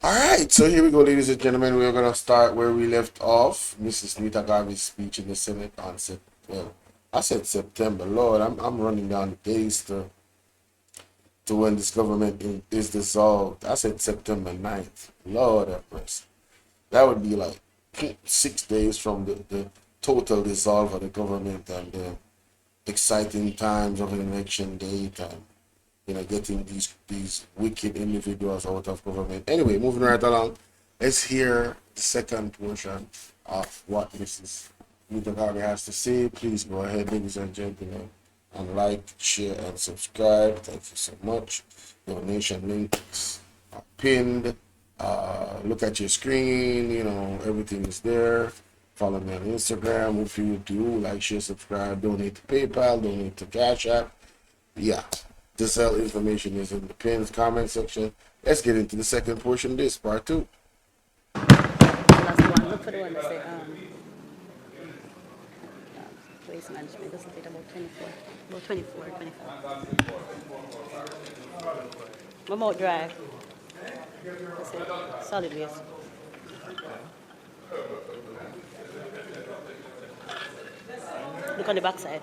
All right, so here we go, ladies and gentlemen. We're gonna start where we left off. Mrs. NEITA Garvey's speech in the Senate on well, I said September. Lord, I'm running down the days to when this government is dissolved. I said September 9th. Lord have mercy. That would be like 6 days from the total dissolve of the government and the exciting times of an election date and getting these wicked individuals out of government. Anyway, moving right along, let's hear the second portion of what Mrs. Nita Garvey has to say. Please go ahead, ladies and gentlemen, and like, share, and subscribe. Thank you so much. Donation links are pinned. Look at your screen. Everything is there. Follow me on Instagram if you do. Like, share, subscribe. Donate to PayPal. Donate to Cash App. Yeah. This information is in the pinned comment section. Let's get into the second portion of this, part two. That's the one. Look for the one that say waste management. This will take about 24. About 24, 25. Remote drive. That's it. Solid waste. Look on the back side.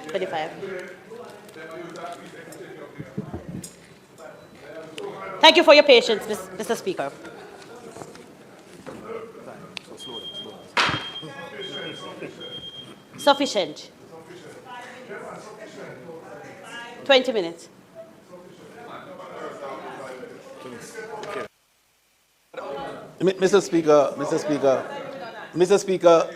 $25. Thank you for your patience, Mr. Speaker. Sufficient. 20 minutes. Mr. Speaker,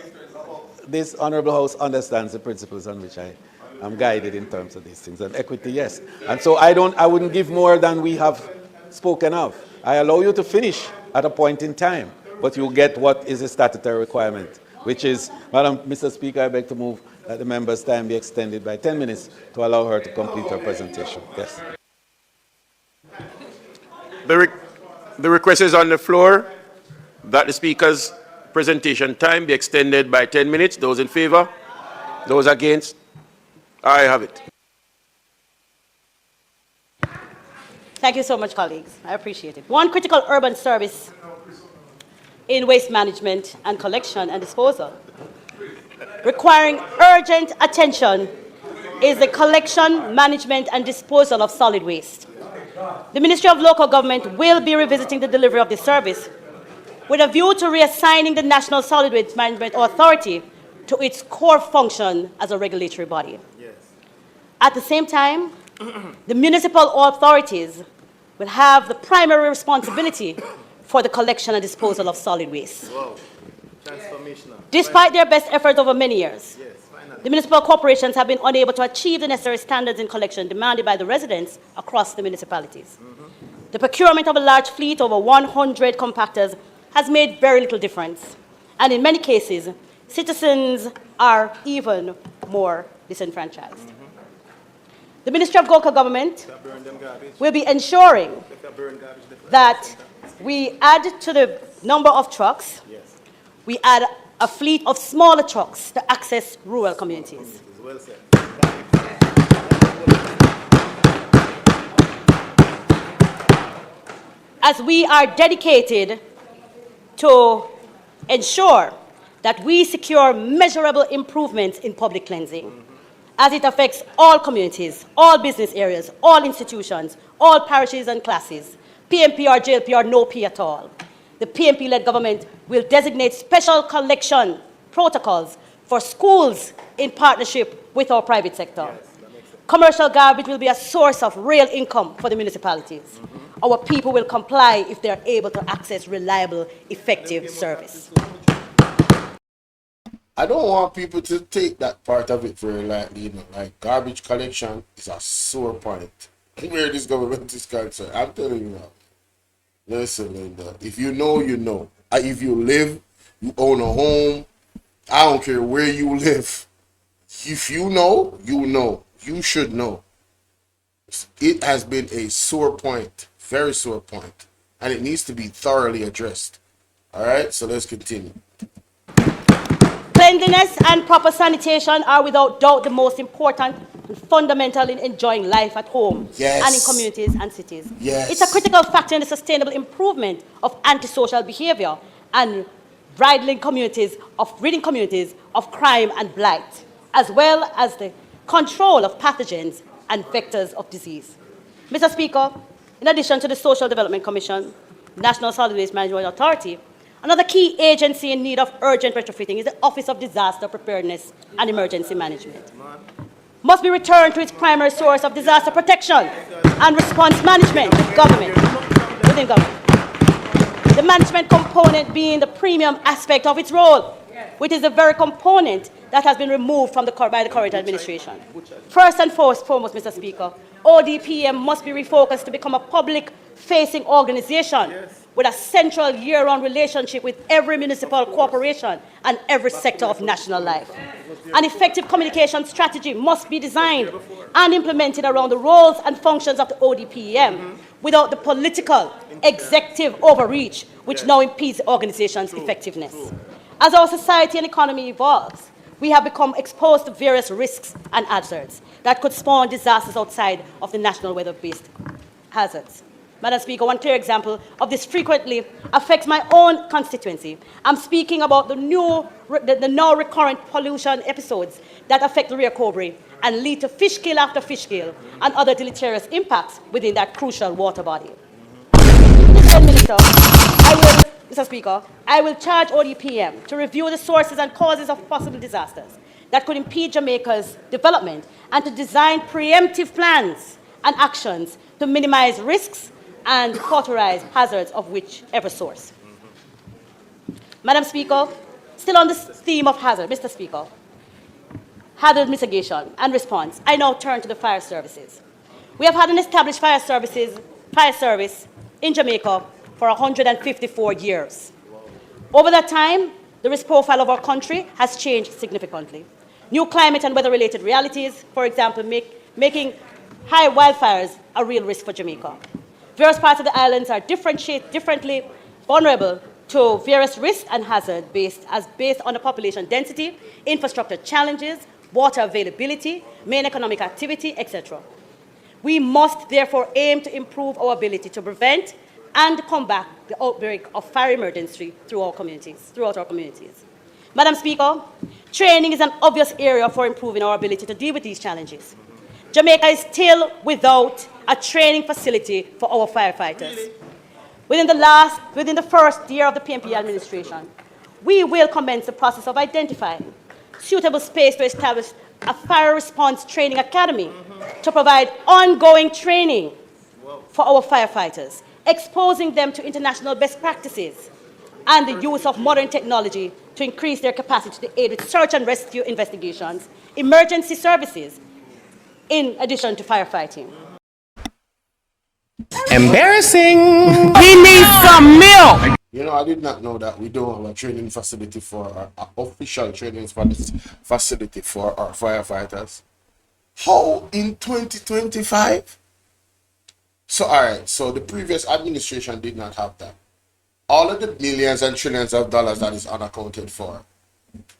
this Honourable House understands the principles on which I am guided in terms of these things. And equity, yes. And so I wouldn't give more than we have spoken of. I allow you to finish at a point in time, but you get what is a statutory requirement, which is, Mr. Speaker, I beg to move that the member's time be extended by 10 minutes to allow her to complete her presentation. Yes. The request is on the floor that the Speaker's presentation time be extended by 10 minutes. Those in favor? Those against? I have it. Thank you so much, colleagues. I appreciate it. One critical urban service in waste management and collection and disposal requiring urgent attention is the collection, management, and disposal of solid waste. The Ministry of Local Government will be revisiting the delivery of this service with a view to reassigning the National Solid Waste Management Authority to its core function as a regulatory body. Yes. At the same time, the municipal authorities will have the primary responsibility for the collection and disposal of solid waste. Wow. Transformational. Despite their best efforts over many years, the municipal corporations have been unable to achieve the necessary standards in collection demanded by the residents across the municipalities. The procurement of a large fleet, over 100 compactors, has made very little difference. And in many cases, citizens are even more disenfranchised. The Ministry of Local Government will be ensuring that we add to the number of trucks, we add a fleet of smaller trucks to access rural communities. Well said. As we are dedicated to ensure that we secure measurable improvements in public cleansing, as it affects all communities, all business areas, all institutions, all parishes and classes, PMP or JLP or no P at all. The PMP-led government will designate special collection protocols for schools in partnership with our private sector. Commercial garbage will be a source of real income for the municipalities. Our people will comply if they are able to access reliable, effective service. I don't want people to take that part of it very lightly, like garbage collection is a sore point. Where this government is concerned, I'm telling you now. Listen, Linda, if you know, you know. If you live, you own a home, I don't care where you live. If you know, you know. You should know. It has been a sore point, very sore point, and it needs to be thoroughly addressed. All right, so let's continue. Cleanliness and proper sanitation are without doubt the most important and fundamental in enjoying life at home Yes. and in communities and cities. Yes. It's a critical factor in the sustainable improvement of antisocial behavior and ridding communities of crime and blight, as well as the control of pathogens and vectors of disease. Mr. Speaker, in addition to the Social Development Commission, National Solid Waste Management Authority, another key agency in need of urgent retrofitting is the Office of Disaster Preparedness and Emergency Management. Must be returned to its primary source of disaster protection and response management within government. The management component being the premium aspect of its role, which is the very component that has been removed from by the current administration. First and foremost, Mr. Speaker, ODPM must be refocused to become a public-facing organization with a central year-round relationship with every municipal corporation and every sector of national life. An effective communication strategy must be designed and implemented around the roles and functions of the ODPM without the political, executive overreach which now impedes the organization's effectiveness. As our society and economy evolves, we have become exposed to various risks and hazards that could spawn disasters outside of the national weather-based hazards. Madam Speaker, one clear example of this frequently affects my own constituency. I'm speaking about the now recurrent pollution episodes that affect the Rio Cobre and lead to fish kill after fish kill and other deleterious impacts within that crucial water body. Minister, Mr. Speaker, I will charge ODPM to review the sources and causes of possible disasters that could impede Jamaica's development and to design preemptive plans and actions to minimize risks and cauterize hazards of whichever source. Madam Speaker, still on this theme of hazard, Mr. Speaker, hazard mitigation and response, I now turn to the fire services. We have had an established fire service in Jamaica for 154 years. Over that time, the risk profile of our country has changed significantly. New climate and weather-related realities, for example, making high wildfires a real risk for Jamaica. Various parts of the islands are differently vulnerable to various risks and hazards based on the population density, infrastructure challenges, water availability, main economic activity, etc. We must therefore aim to improve our ability to prevent and combat the outbreak of fire emergency throughout our communities. Madam Speaker, training is an obvious area for improving our ability to deal with these challenges. Jamaica is still without a training facility for our firefighters. Within the first year of the PNP administration, we will commence the process of identifying suitable space to establish a fire response training academy to provide ongoing training for our firefighters, exposing them to international best practices and the use of modern technology to increase their capacity to aid with search and rescue investigations, emergency services, in addition to firefighting. Embarrassing. He needs some milk. You know, I did not know that we don't have a training facility for our official training facility for our firefighters. How in 2025? So, all right, so the previous administration did not have that. All of the millions and trillions of dollars that is unaccounted for,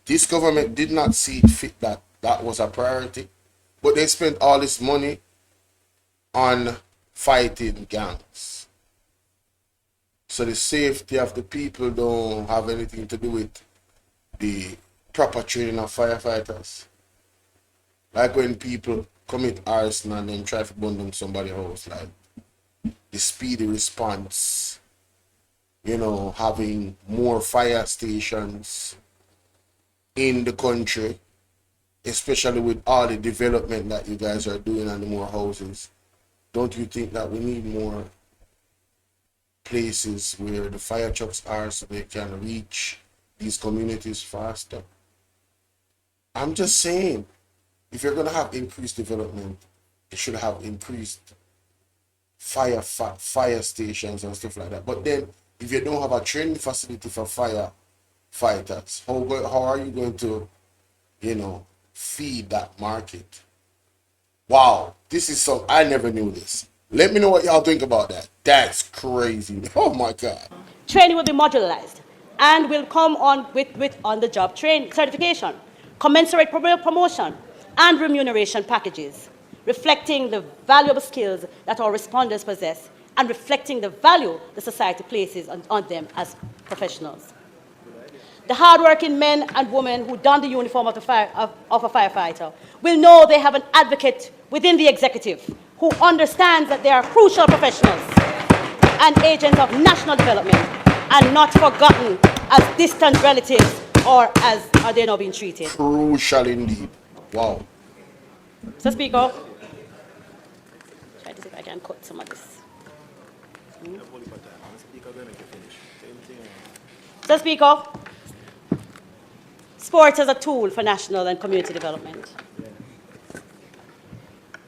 this government did not see it fit that that was a priority, but they spent all this money on fighting gangs. So the safety of the people don't have anything to do with the proper training of firefighters. Like when people commit arson and then try to burn down somebody's house, like the speedy response, you know, having more fire stations in the country, especially with all the development that you guys are doing and the more houses. Don't you think that we need more places where the fire trucks are so they can reach these communities faster? I'm just saying, if you're going to have increased development, you should have increased fire stations and stuff like that. But then, if you don't have a training facility for firefighters, how are you going to, you know, feed that market? Wow, this is so, I never knew this. Let me know what y'all think about that. That's crazy. Oh my God. Training will be modularized and will come on with on-the-job training certification, commensurate promotion, and remuneration packages, reflecting the valuable skills that our responders possess and reflecting the value the society places on them as professionals. The hardworking men and women who don the uniform of a firefighter will know they have an advocate within the executive who understands that they are crucial professionals and agents of national development and not forgotten as distant relatives or as are they now being treated. Crucial indeed. Wow. Mr. Speaker, try to see if I can cut some of this. Mr. Speaker, sports as a tool for national and community development.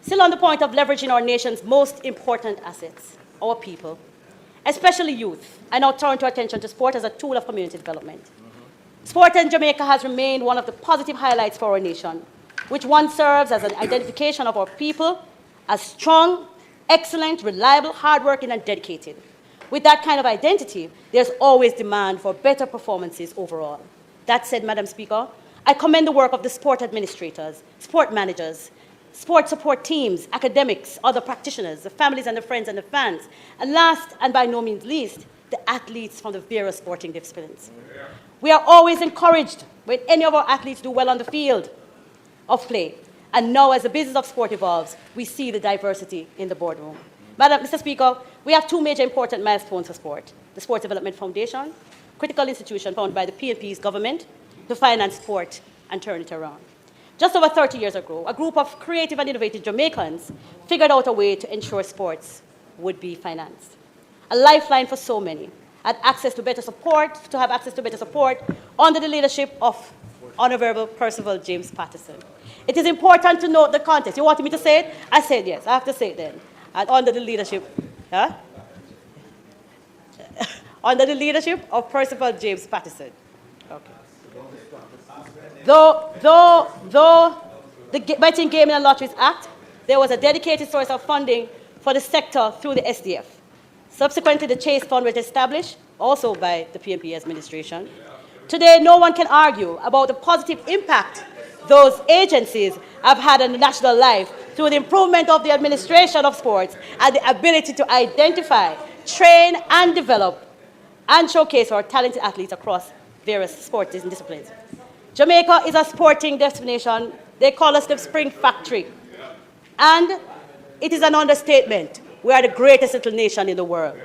Still on the point of leveraging our nation's most important assets, our people, especially youth, I now turn to attention to sport as a tool of community development. Sport in Jamaica has remained one of the positive highlights for our nation, which one serves as an identification of our people as strong, excellent, reliable, hardworking, and dedicated. With that kind of identity, there's always demand for better performances overall. That said, Madam Speaker, I commend the work of the sport administrators, sport managers, sport support teams, academics, other practitioners, the families and the friends and the fans, and last and by no means least, the athletes from the various sporting disciplines. We are always encouraged when any of our athletes do well on the field of play. And now, as the business of sport evolves, we see the diversity in the boardroom. Mr. Speaker, we have two major important milestones for sport. The Sports Development Foundation, critical institution founded by the PNP's government to finance sport and turn it around. Just over 30 years ago, a group of creative and innovative Jamaicans figured out a way to ensure sports would be financed. A lifeline for so many, to have access to better support under the leadership of Honorable Percival James Patterson. It is important to note the context. You wanted me to say it? I said yes. I have to say it then. And under the leadership, under the leadership of Percival James Patterson. Okay. Though the Betting, Gaming and Lotteries Act, there was a dedicated source of funding for the sector through the SDF. Subsequently, the Chase Fund was established, also by the PNP administration. Today, no one can argue about the positive impact those agencies have had on the national life through the improvement of the administration of sports and the ability to identify, train, and develop and showcase our talented athletes across various sports disciplines. Jamaica is a sporting destination. They call us the Spring Factory. And it is an understatement. We are the greatest little nation in the world.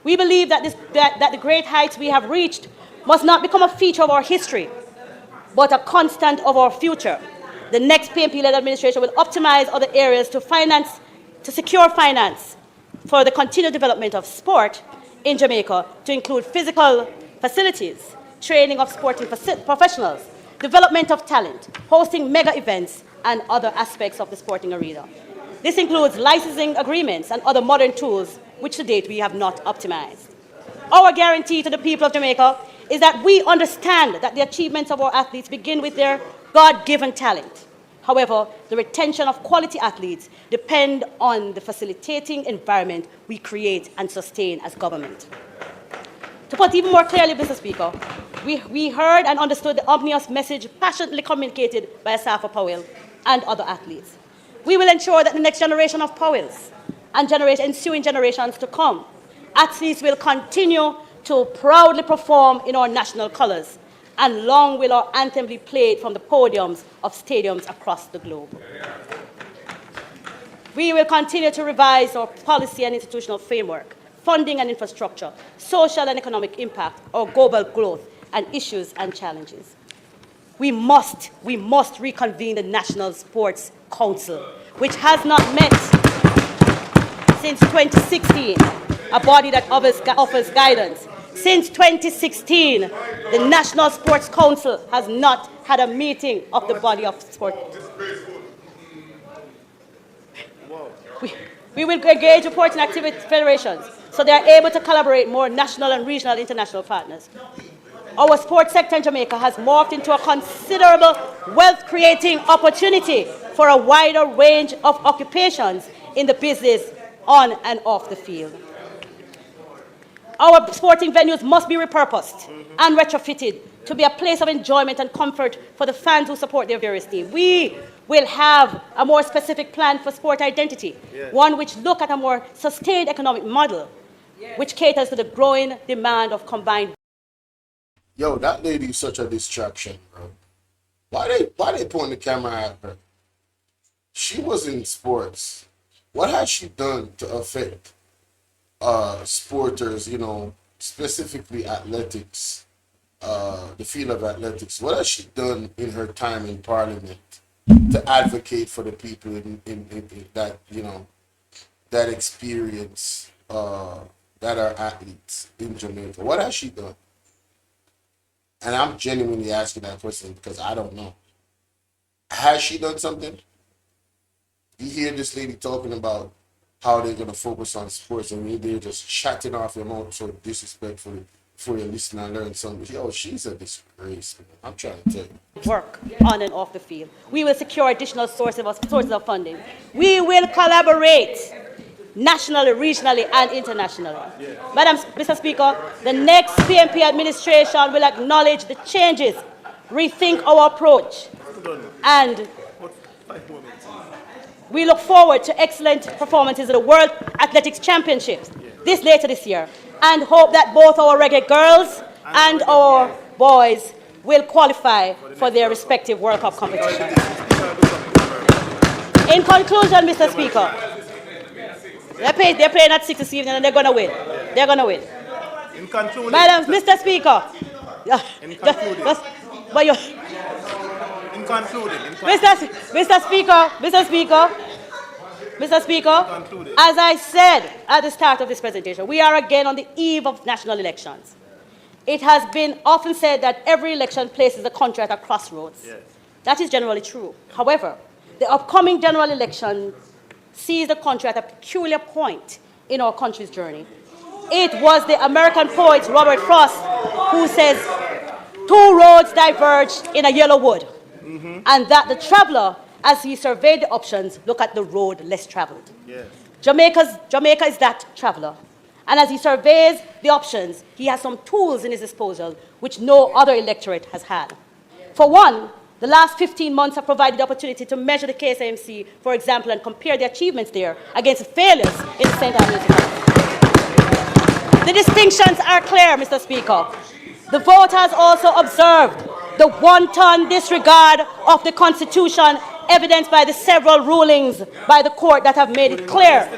We believe that the great heights we have reached must not become a feature of our history, but a constant of our future. The next PNP-led administration will optimize other areas to secure finance for the continued development of sport in Jamaica, to include physical facilities, training of sporting professionals, development of talent, hosting mega events, and other aspects of the sporting arena. This includes licensing agreements and other modern tools, which to date we have not optimized. Our guarantee to the people of Jamaica is that we understand that the achievements of our athletes begin with their God-given talent. However, the retention of quality athletes depend on the facilitating environment we create and sustain as government. To put even more clearly, Mr. Speaker, we heard and understood the ominous message passionately communicated by Asafa Powell and other athletes. We will ensure that the next generation of Powells and ensuing generations to come, athletes will continue to proudly perform in our national colors, and long will our anthem be played from the podiums of stadiums across the globe. We will continue to revise our policy and institutional framework, funding and infrastructure, social and economic impact, our global growth, and issues and challenges. We must reconvene the National Sports Council, which has not met since 2016, a body that offers guidance. Since 2016, the National Sports Council has not had a meeting of the body of sport. We will engage reporting activity federations so they are able to collaborate more national and regional international partners. Our sports sector in Jamaica has morphed into a considerable wealth-creating opportunity for a wider range of occupations in the business on and off the field. Our sporting venues must be repurposed and retrofitted to be a place of enjoyment and comfort for the fans who support their various teams. We will have a more specific plan for sport identity, one which looks at a more sustained economic model, which caters to the growing demand of combined. Yo, that lady is such a distraction, bro. Why they pointing the camera at her? She was in sports. What has she done to affect sporters, you know, specifically athletics, the field of athletics? What has she done in her time in parliament to advocate for the people in that, you know, that experience, that are athletes in Jamaica? What has she done? And I'm genuinely asking that question because I don't know. Has she done something? You hear this lady talking about how they're going to focus on sports, and they're just chatting off your mouth so disrespectfully before you listen and learn something. Yo, she's a disgrace, man. I'm trying to tell you. Work on and off the field. We will secure additional sources of funding. We will collaborate nationally, regionally, and internationally. Mr. Speaker, the next PMP administration will acknowledge the changes, rethink our approach, and we look forward to excellent performances at the World Athletics Championships later this year, and hope that both our reggae girls and our boys will qualify for their respective World Cup competitions. In conclusion, Mr. Speaker, they're playing at 6 this evening and they're going to win. They're going to win. In conclusion, Mr. Speaker. Mr. Speaker, as I said at the start of this presentation, we are again on the eve of national elections. It has been often said that every election places the country at a crossroads. Yes. That is generally true. However, the upcoming general election sees the country at a peculiar point in our country's journey. It was the American poet Robert Frost who says, "Two roads diverge in a yellow wood," and that the traveler, as he surveyed the options, look at the road less traveled. Yes. Jamaica is that traveler. And as he surveys the options, he has some tools in his disposal which no other electorate has had. For one, the last 15 months have provided the opportunity to measure the KSAMC, for example, and compare the achievements there against the failures in the St. Andrews Economy. The distinctions are clear, Mr. Speaker. The voters also observed the wanton disregard of the Constitution, evidenced by the several rulings by the court that have made it clear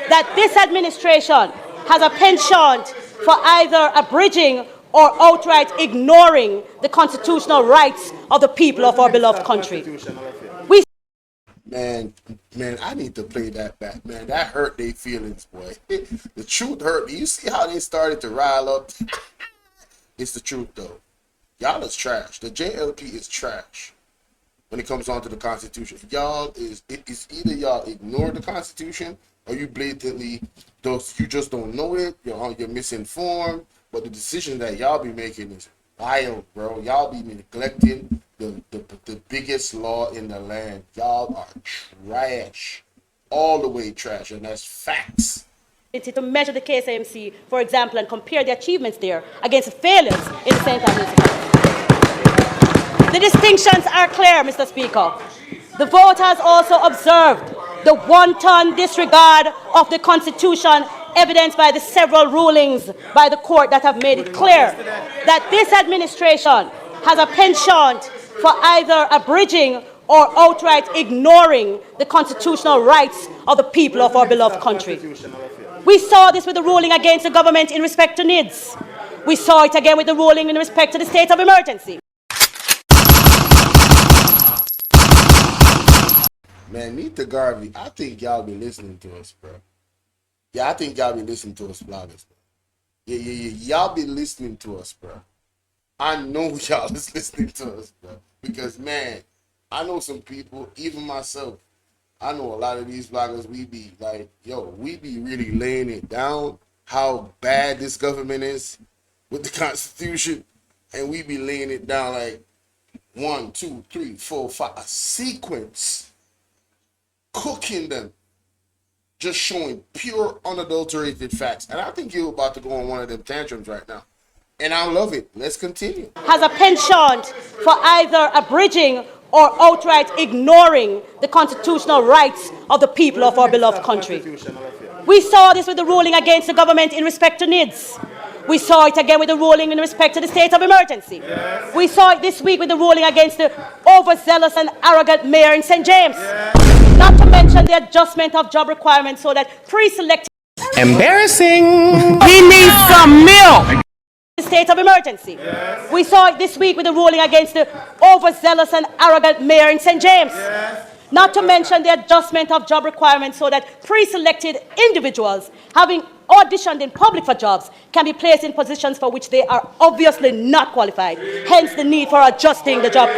that this administration has a penchant for either abridging or outright ignoring the constitutional rights of the people of our beloved country. Man, I need to play that back, man. That hurt their feelings, boy. The truth hurt. You see how they started to rile up? It's the truth, though. Y'all is trash. The JLP is trash when it comes on to the Constitution. It's either y'all ignore the Constitution or you blatantly you just don't know it. You're misinformed. But the decision that y'all be making is wild, bro. Y'all be neglecting the biggest law in the land. Y'all are trash, all the way trash, and that's facts. To measure the KSAMC, for example, and compare the achievements there against the failures in the St. Andrews Economy. The distinctions are clear, Mr. Speaker. The voters also observed the wanton disregard of the Constitution, evidenced by the several rulings by the court that have made it clear that this administration has a penchant for either abridging or outright ignoring the constitutional rights of the people of our beloved country. We saw this with the ruling against the government in respect to NIDS. We saw it again with the ruling in respect to the state of emergency. Man, NEITA GARVEY, I think y'all be listening to us, bro. Yeah, I think y'all be listening to us, bloggers, bro. Yeah. Y'all be listening to us, bro. I know y'all is listening to us, bro. Because, man, I know some people, even myself, I know a lot of these bloggers, we be like, we be really laying it down how bad this government is with the Constitution. And we be laying it down like 1, 2, 3, 4, 5, a sequence. Cooking them just showing pure, unadulterated facts. And I think you're about to go on one of them tantrums right now. And I love it. Let's continue. Has a penchant for either abridging or outright ignoring the constitutional rights of the people of our beloved country. We saw this with the ruling against the government in respect to NIDS. We saw it again with the ruling in respect to the state of emergency. Yes. We saw it this week with the ruling against the overzealous and arrogant mayor in St. James. Yes. Not to mention the adjustment of job requirements so that pre-selected... Embarrassing. He needs some milk. State of emergency. Yes. We saw it this week with the ruling against the overzealous and arrogant mayor in St. James. Yes. Not to mention the adjustment of job requirements so that pre-selected individuals having auditioned in public for jobs can be placed in positions for which they are obviously not qualified. Hence the need for adjusting the job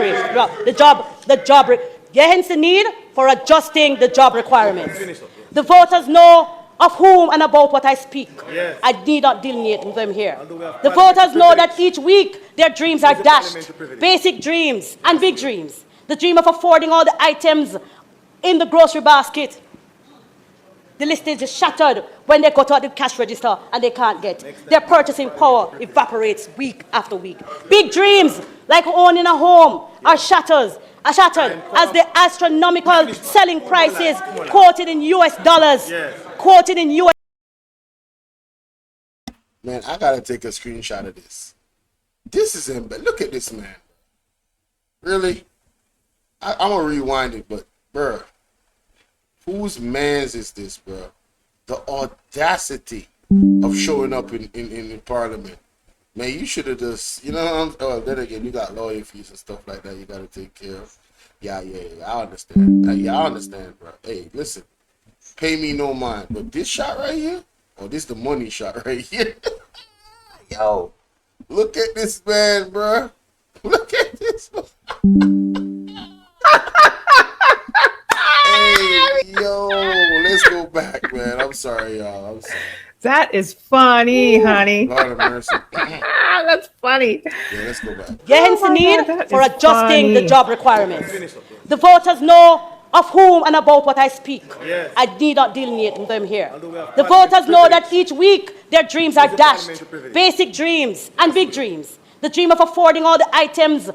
hence the need for adjusting the job requirements. The voters know of whom and about what I speak. Yes. I need not delineate them here. The voters know that each week their dreams are dashed. Basic dreams and big dreams. The dream of affording all the items in the grocery basket. The list is shattered when they go to the cash register and they can't get. Their purchasing power evaporates week after week. Big dreams, like owning a home, are shattered as the astronomical selling prices quoted in US dollars. Quoted in US. Man, I gotta take a screenshot of this. This is him, but look at this man. Really? I'm gonna rewind it, but bruh, whose man's is this, bruh? The audacity of showing up in Parliament. Man, you should have just, you know, then again, you got lawyer fees and stuff like that you gotta take care of. Yeah, I understand. I understand, bro. Hey, listen, pay me no mind, but this shot right here, this the money shot right here. Yo, look at this man, bro. Look at this man. Hey, yo, let's go back, man. I'm sorry, y'all. I'm sorry. That is funny, honey. Lord of mercy. That's funny. Yeah, let's go back. Hence the need for adjusting the job requirements. The voters know of whom and about what I speak. Yes. I need not delineate them here. The voters know that each week their dreams are dashed. Basic dreams and big dreams. The dream of affording all the items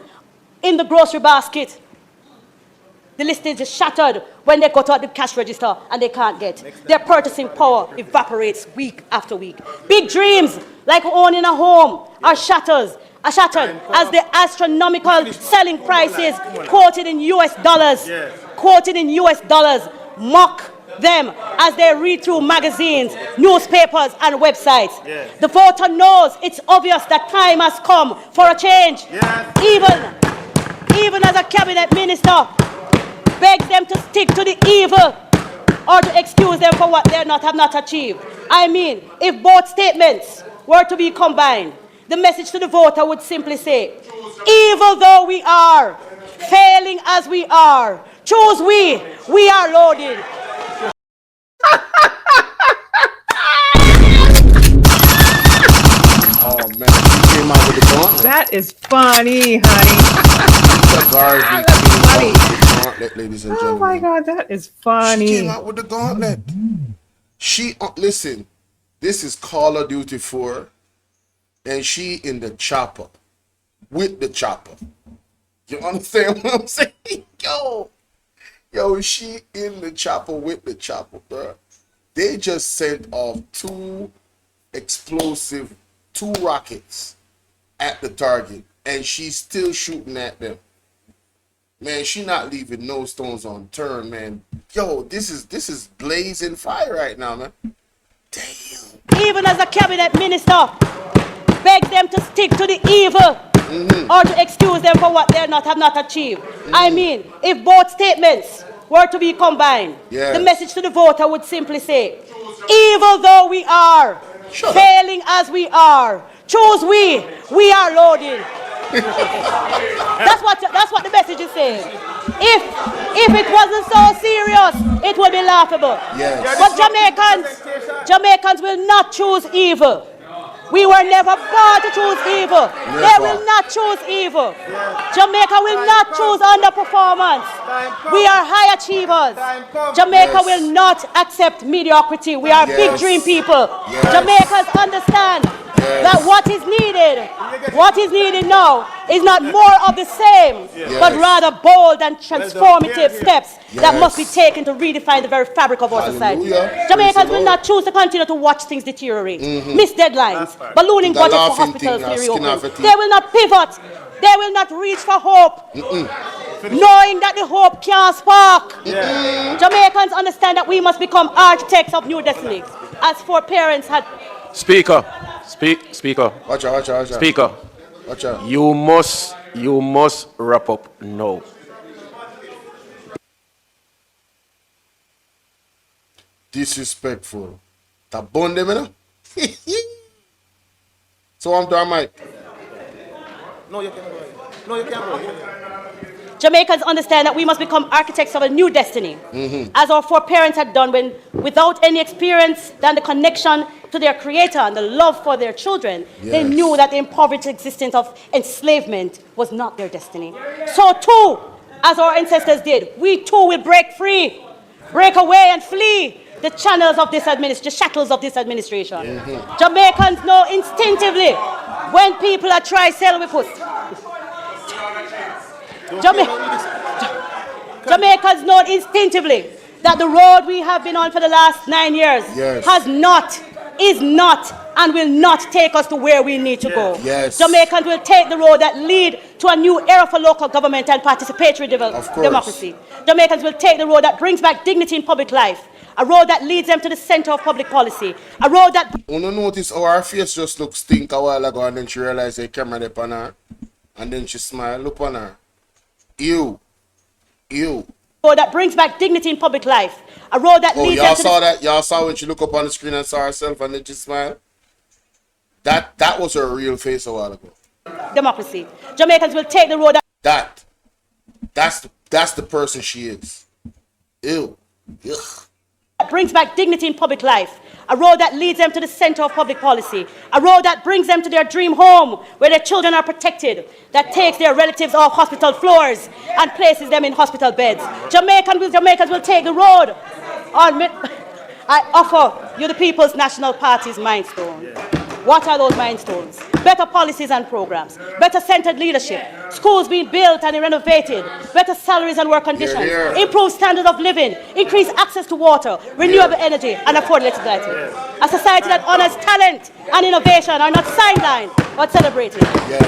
in the grocery basket. The list is shattered when they go to the cash register and they can't get. Their purchasing power evaporates week after week. Big dreams, like owning a home, are shattered as the astronomical selling prices quoted in US dollars, mock them as they read through magazines, newspapers, and websites. Yes. The voter knows it's obvious that time has come for a change. Yes. Even as a cabinet minister, begs them to stick to the evil or to excuse them for what they have not achieved. I mean, if both statements were to be combined, the message to the voter would simply say, evil though we are, failing as we are, choose we are loaded. Oh man, you came out with the gauntlet. That is funny, honey. GARVEY funny. With the gauntlet, ladies and gentlemen. Oh my God, that is funny. She came out with the gauntlet. She listen, this is Call of Duty 4, and she in the chopper with the chopper. You understand what I'm saying? Yo, she in the chopper with the chopper, bro. They just sent off two rockets at the target, and she's still shooting at them. Man, she not leaving no stones unturned, man. Yo, this is blazing fire right now, man. Damn. Even as a cabinet minister, begs them to stick to the evil or to excuse them for what they have not achieved. I mean, if both statements were to be combined, the message to the voter would simply say, evil though we are, failing as we are, choose we are loaded. That's what the message is saying. If it wasn't so serious, it would be laughable. Yes. But Jamaicans will not choose evil. We were never born to choose evil. They will not choose evil. Jamaica will not choose underperformance. We are high achievers. Jamaica will not accept mediocrity. We are big dream people. Jamaicans understand that what is needed now is not more of the same, but rather bold and transformative steps that must be taken to redefine the very fabric of our society. Jamaicans will not choose to continue to watch things deteriorate, miss deadlines, ballooning budgets for hospitals to reopen. They will not pivot. They will not reach for hope, knowing that the hope can't spark. Jamaicans understand that we must become architects of new destinies, as foreparents had. Speaker. Speaker. Watch out. Speaker. Watch out. You must wrap up now. Disrespectful. That bond them, you know? So I'm done, Mike. No, you can't go. Jamaicans understand that we must become architects of a new destiny, as our foreparents had done when, without any experience than the connection to their creator and the love for their children, they knew that the impoverished existence of enslavement was not their destiny. So too, as our ancestors did, we too will break free, break away and flee the channels of this the shackles of this administration. Jamaicans know instinctively when people are trying to sell with us. Jamaicans know instinctively that the road we have been on for the last 9 years is not, and will not take us to where we need to go. Jamaicans will take the road that lead to a new era for local government and participatory democracy. Jamaicans will take the road that brings back dignity in public life, a road that leads them to the center of public policy, a road that... Wanna notice how her face just looked stink a while ago, and then she realized the camera up on her, and then she smiled. Look on her. Ew. Road that brings back dignity in public life, a road that leads them to y'all saw when she looked up on the screen and saw herself and then she smiled? That was her real face a while ago. Democracy. Jamaicans will take the road That's the person she is. Ew. Ugh. That brings back dignity in public life, a road that leads them to the center of public policy, a road that brings them to their dream home where their children are protected, that takes their relatives off hospital floors and places them in hospital beds. Jamaicans will take the road on... I offer you the People's National Party's Mindstone. What are those milestones? Better policies and programs, better centered leadership, schools being built and renovated, better salaries and work conditions, improved standard of living, increased access to water, renewable energy, and affordable electricity. A society that honors talent and innovation are not sidelined but celebrated.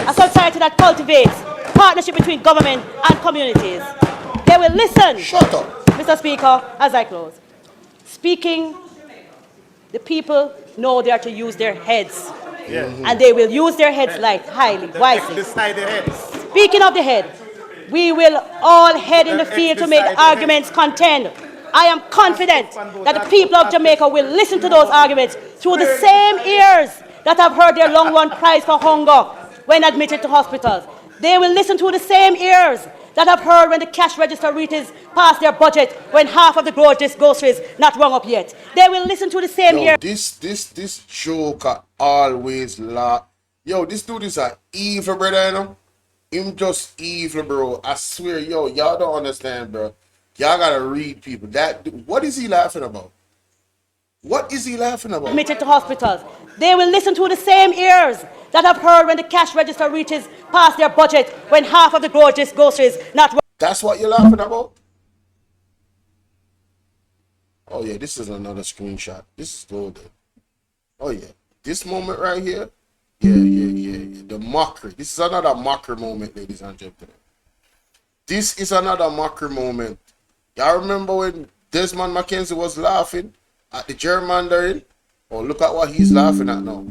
A society that cultivates partnership between government and communities. They will listen. Shut up. Mr. Speaker, as I close. Speaking, the people know they are to use their heads. And they will use their heads highly, wisely. Decide the head. Speaking of the head, we will all head in the field to make arguments contend. I am confident that the people of Jamaica will listen to those arguments through the same ears that have heard their long-run cries for hunger when admitted to hospitals. They will listen to the same ears that have heard when the cash register reaches past their budget when half of the groceries not rung up yet. They will listen to the same ears. This joker always laugh. Yo, this dude is a evil, brother, you know? Him just evil, bro. I swear, yo, y'all don't understand, bro. Y'all gotta read people. What is he laughing about? What is he laughing about? Admitted to hospitals. They will listen to the same ears that have heard when the cash register reaches past their budget when half of the groceries not... That's what you're laughing about? Oh yeah, this is another screenshot. This is golden. Oh yeah, this moment right here. Yeah. The mockery. This is another mockery moment, ladies and gentlemen. This is another mockery moment. Y'all remember when Desmond Mackenzie was laughing at the gerrymandering? Oh, look at what he's laughing at now.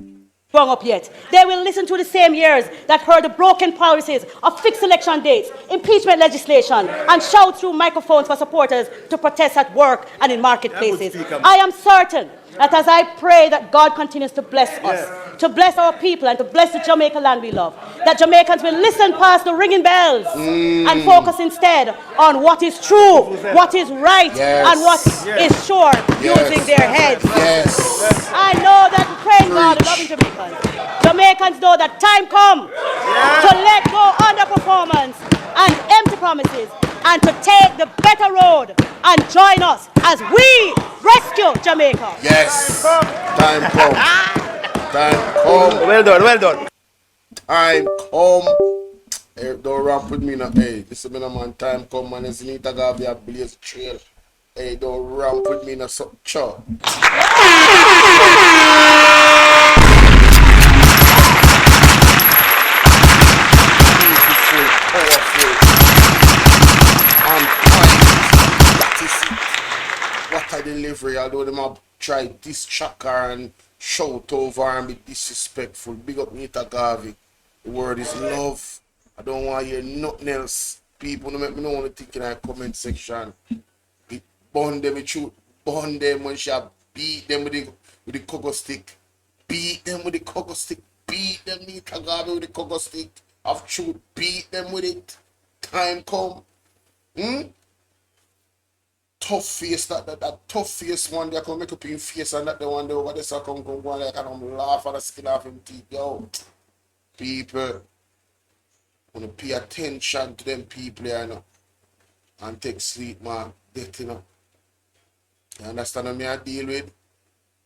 Wrong up yet. They will listen to the same ears that heard the broken policies of fixed election dates, impeachment legislation, and shout through microphones for supporters to protest at work and in marketplaces. I am certain that as I pray that God continues to bless us, to bless our people, and to bless the Jamaica land we love, that Jamaicans will listen past the ringing bells and focus instead on what is true, what is right, and what is sure, using their heads. I know that praying God and loving Jamaicans Jamaicans know that time come to let go underperformance and empty promises and to take the better road and join us as we rescue Jamaica. Yes. Time come. Time come. Well done, well done. Time come. Hey, don't ramp with me now. Hey, this is me, man. Time come, man. It's NEITA GARVEY a blaze trail. Hey, don't ramp with me now. So, sure. Beautiful, powerful, and kind. That is it. What a delivery. Although them have tried distract her and shout over and be disrespectful. Big up NEITA GARVEY. The word is love. I don't want to hear nothing else. People don't make me know what to think in the comment section. It burn them with truth. Burn them when she beat them with the cocoa stick. Beat them with the cocoa stick. Beat them NEITA GARVEY with the cocoa stick. Of truth. Beat them with it. Time come. Tough face, that tough face one they can make up in face and that the one they over there so come go like and I'm laugh at the skin off him teeth. Yo. People. Want to pay attention to them people here, you know, and take sleep, man. Death, you know. You understand what me I deal with?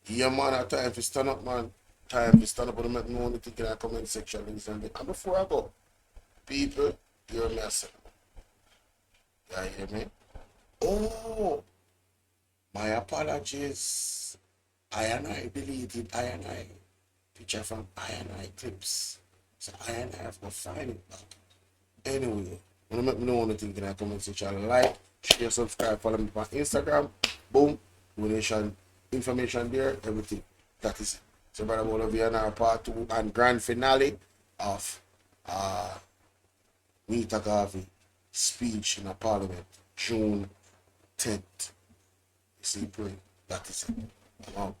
Yeah, man, at time to stand up, man. Time to stand up, but I make no one think in the comment section. And before I go, people, hear me, I say. Yeah, you hear me? Oh, my apologies. I deleted I picture from I clips. So I have to find it back. Anyway, wanna make me know what you think in the comment section. Like, share, subscribe, follow me on Instagram. Boom, donation, information there, everything. That is it. So, brother, Bolo here now, part 2 and grand finale of NEITA GARVEY speech in the Parliament, June 10th. You see, pray. That is it. I'm out.